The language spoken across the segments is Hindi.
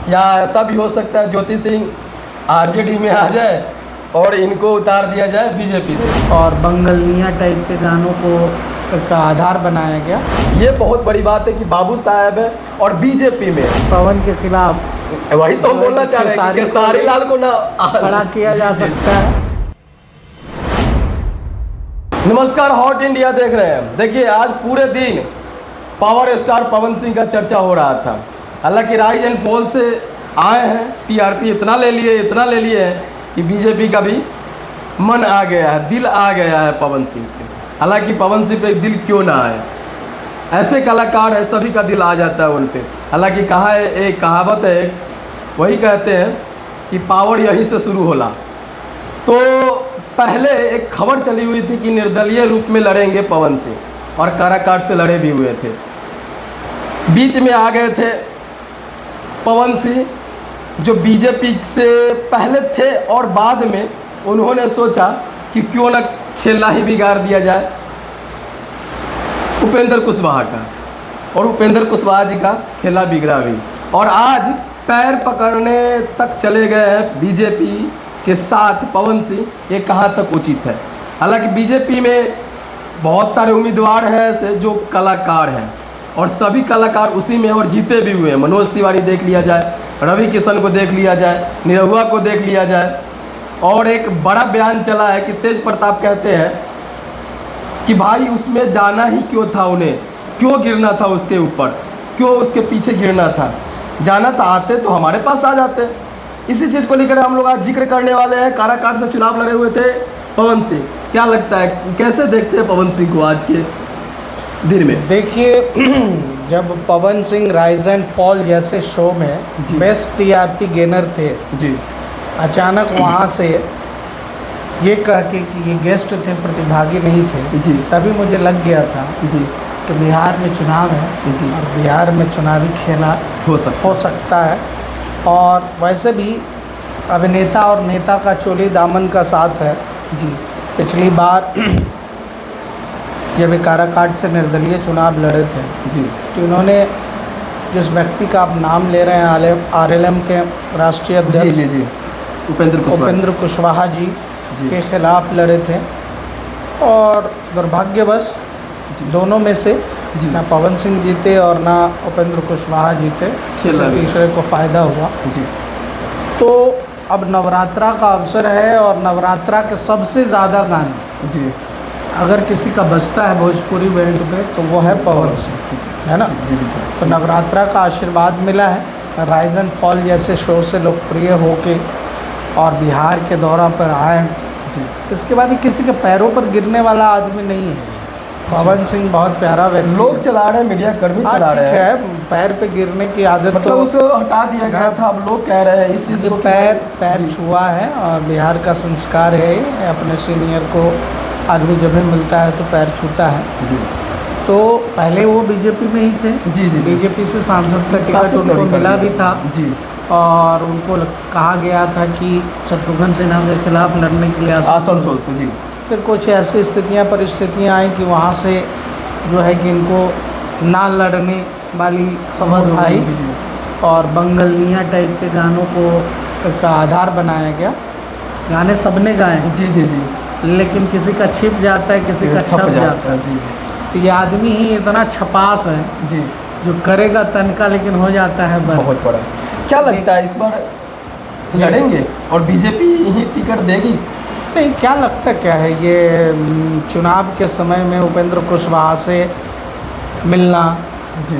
या ऐसा भी हो सकता है ज्योति सिंह आरजेडी में आ जाए और इनको उतार दिया जाए बीजेपी से। और बंगलिया टाइप के गानों को का आधार बनाया गया। ये बहुत बड़ी बात है कि बाबू साहब है और बीजेपी में पवन के खिलाफ वही तो हम बोलना चाह रहे हैं कि खेसारी लाल को ना खड़ा किया जा सकता है। नमस्कार, हॉट इंडिया देख रहे हैं। देखिए, आज पूरे दिन पावर स्टार पवन सिंह का चर्चा हो रहा था। हालांकि राइज एंड फॉल से आए हैं, टीआरपी इतना ले लिए है कि बीजेपी का भी मन आ गया है, दिल आ गया है पवन सिंह पे। हालांकि पवन सिंह पे दिल क्यों ना आए, ऐसे कलाकार है, सभी का दिल आ जाता है उन पे। हालांकि कहा है, एक कहावत है, वही कहते हैं कि पावर यहीं से शुरू होला। तो पहले एक खबर चली हुई थी कि निर्दलीय रूप में लड़ेंगे पवन सिंह, और काराकाट से लड़े भी हुए थे। बीच में आ गए थे पवन सिंह, जो बीजेपी से पहले थे, और बाद में उन्होंने सोचा कि क्यों ना खेला ही बिगाड़ दिया जाए उपेंद्र कुशवाहा का, और उपेंद्र कुशवाहा जी का खेला बिगड़ा भी। और आज पैर पकड़ने तक चले गए हैं बीजेपी के साथ पवन सिंह। ये कहाँ तक उचित है? हालांकि बीजेपी में बहुत सारे उम्मीदवार हैं ऐसे जो कलाकार हैं, और सभी कलाकार उसी में और जीते भी हुए हैं। मनोज तिवारी देख लिया जाए, रवि किशन को देख लिया जाए, निरहुआ को देख लिया जाए। और एक बड़ा बयान चला है कि तेज प्रताप कहते हैं कि भाई उसमें जाना ही क्यों था, उन्हें क्यों गिरना था उसके ऊपर, क्यों उसके पीछे गिरना था? जाना था, आते तो हमारे पास आ जाते। इसी चीज़ को लेकर हम लोग आज जिक्र करने वाले हैं। काराकाट से चुनाव लड़े हुए थे पवन सिंह। क्या लगता है, कैसे देखते हैं पवन सिंह को आज के दिन में? देखिए, जब Pawan Singh rise and fall जैसे शो में बेस्ट टीआरपी गेनर थे जी, अचानक वहाँ से ये कह के कि ये गेस्ट थे, प्रतिभागी नहीं थे जी, तभी मुझे लग गया था जी, कि बिहार में चुनाव है जी, और बिहार में चुनावी खेला हो सकता है। और वैसे भी अभिनेता और नेता का चोली दामन का साथ है जी। पिछली बार जब ये काराकाट से निर्दलीय चुनाव लड़े थे जी, तो इन्होंने जिस व्यक्ति का आप नाम ले रहे हैं, आरएलएम के राष्ट्रीय अध्यक्ष जी, उपेंद्र कुशवाहा जी के खिलाफ लड़े थे, और दुर्भाग्यवश दोनों में से ना पवन सिंह जीते और ना उपेंद्र कुशवाहा जीते, तीसरे को फ़ायदा हुआ जी। तो अब नवरात्रा का अवसर है, और नवरात्रा के सबसे ज़्यादा गाने जी अगर किसी का बजता है भोजपुरी बैंड पे तो वो है पवन सिंह, है ना? जी, बिल्कुल। तो नवरात्रा का आशीर्वाद मिला है, राइज एंड फॉल जैसे शो से लोकप्रिय होके और बिहार के दौरा पर आए जी। इसके बाद ही किसी के पैरों पर गिरने वाला आदमी नहीं है। पवन सिंह बहुत प्यारा व्यक्ति, लोग चला रहे हैं, मीडिया कर्मी चला रहे हैं, पैर पे गिरने की आदत मतलब उसे हटा दिया गया था। अब लोग कह रहे हैं इस चीज़ को, पैर छुआ है, और बिहार का संस्कार है अपने सीनियर को आदमी जब भी मिलता है तो पैर छूता है जी। तो पहले वो बीजेपी में ही थे जी, जी, बीजेपी से सांसद का टिकट उनको मिला भी था जी, और उनको कहा गया था कि शत्रुघ्न सिन्हा के खिलाफ लड़ने के लिए आसनसोल से जी। फिर कुछ ऐसी परिस्थितियाँ आई कि वहाँ से जो है कि इनको ना लड़ने वाली खबर आई, और बंगलिया टाइप के गानों को का आधार बनाया गया। गाने सबने गाए जी, जी, जी, लेकिन किसी का छिप जाता है, किसी का छप जाता है। जी, तो ये आदमी ही इतना छपास है जी, जो करेगा तनका लेकिन हो जाता है बड़ा। बहुत बड़ा। क्या लगता है इस बार लड़ेंगे और बीजेपी ही टिकट देगी? नहीं, क्या लगता क्या है, ये चुनाव के समय में उपेंद्र कुशवाहा से मिलना,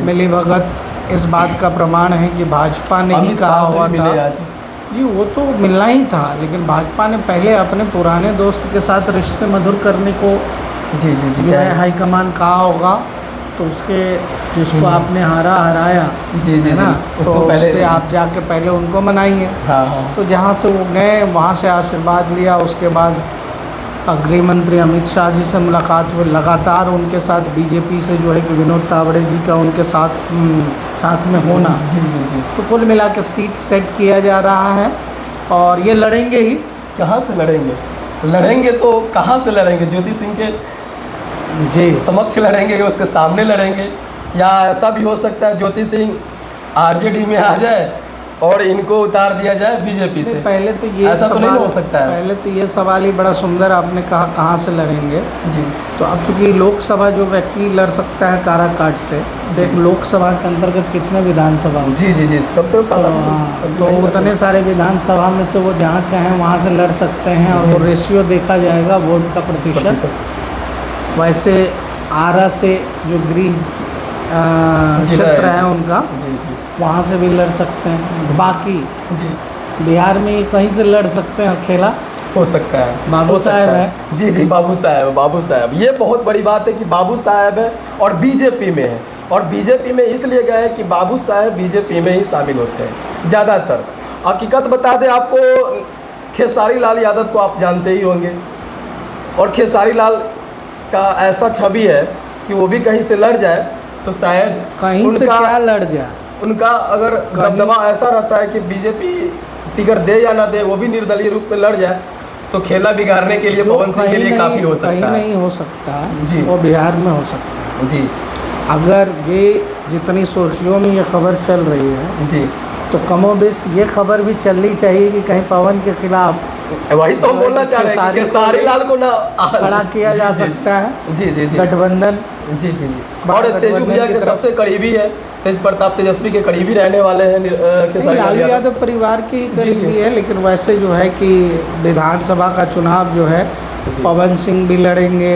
मिली भगत इस बात का प्रमाण है कि भाजपा ने ही कहा हुआ था जी, वो तो मिलना ही था, लेकिन भाजपा ने पहले अपने पुराने दोस्त के साथ रिश्ते मधुर करने को जी, जी, जी, जो है हाईकमान कहा होगा। तो उसके जिसको आपने हराया जी, जी, है ना, उससे तो पहले उससे आप जाके पहले उनको मनाइए। हाँ, हाँ। तो जहाँ से वो गए वहाँ से आशीर्वाद लिया, उसके बाद गृह मंत्री अमित शाह जी से मुलाकात हुई। लगातार उनके साथ बीजेपी से जो है कि विनोद तावड़े जी का उनके साथ में होना, जी, जी, जी। तो कुल मिला के सीट सेट किया जा रहा है, और ये लड़ेंगे ही। कहाँ से लड़ेंगे? लड़ेंगे तो कहाँ से लड़ेंगे? ज्योति सिंह के जी समक्ष लड़ेंगे, उसके सामने लड़ेंगे, या ऐसा भी हो सकता है ज्योति सिंह आरजेडी में आ जाए और इनको उतार दिया जाए बीजेपी से। पहले तो ये ऐसा तो नहीं सवाल हो सकता है। पहले तो ये सवाल ही बड़ा सुंदर आपने कहा कहाँ से लड़ेंगे। जी तो अब चूंकि लोकसभा जो व्यक्ति लड़ सकता है काराकाट से, तो एक लोकसभा के अंतर्गत कितने विधानसभा होते जी जी जी कम से कम हैं? तो उतने सारे विधानसभा में से वो जहाँ चाहें वहाँ से लड़ सकते हैं, और वो रेशियो देखा जाएगा वोट का प्रतिशत। वैसे आरा से जो गृह क्षेत्र है उनका, जी जी वहाँ से भी लड़ सकते हैं। बाकी जी बिहार में कहीं से लड़ सकते हैं अकेला हो सकता है। बाबू हो सकता साहब है। है। जी जी बाबू साहब ये बहुत बड़ी बात है कि बाबू साहब है और बीजेपी में है। और बीजेपी में इसलिए गए हैं कि बाबू साहब बीजेपी में ही शामिल होते हैं ज़्यादातर। हकीकत बता दें आपको, खेसारी लाल यादव को आप जानते ही होंगे, और खेसारी लाल का ऐसा छवि है कि वो भी कहीं से लड़ जाए तो शायद कहीं से क्या लड़ जाए, उनका अगर दबदबा ऐसा रहता है कि बीजेपी टिकट दे या ना दे, वो भी निर्दलीय रूप में लड़ जाए, तो खेला बिगाड़ने के लिए जो पवन सिंह के लिए काफ़ी हो सकता है। कहीं नहीं हो सकता जी। वो बिहार में हो सकता है। जी अगर ये जितनी सुर्खियों में ये खबर चल रही है, जी तो कमोबेश ये खबर भी चलनी चाहिए कि कहीं पवन के खिलाफ वही तो हम बोलना चाह रहे हैं कि खेसारी लाल को ना खड़ा किया जा जी, जी, सकता है। जी जी जी गठबंधन जी जी बड़ा और तेजू गठबंधन भैया की के तरफ- सबसे करीबी है, तेज प्रताप तेजस्वी के करीबी रहने वाले हैं खेसारी लाल लालू यादव। यादव परिवार की जी, करीबी जी। है, लेकिन वैसे जो है कि विधानसभा का चुनाव जो है जी। पवन सिंह भी लड़ेंगे,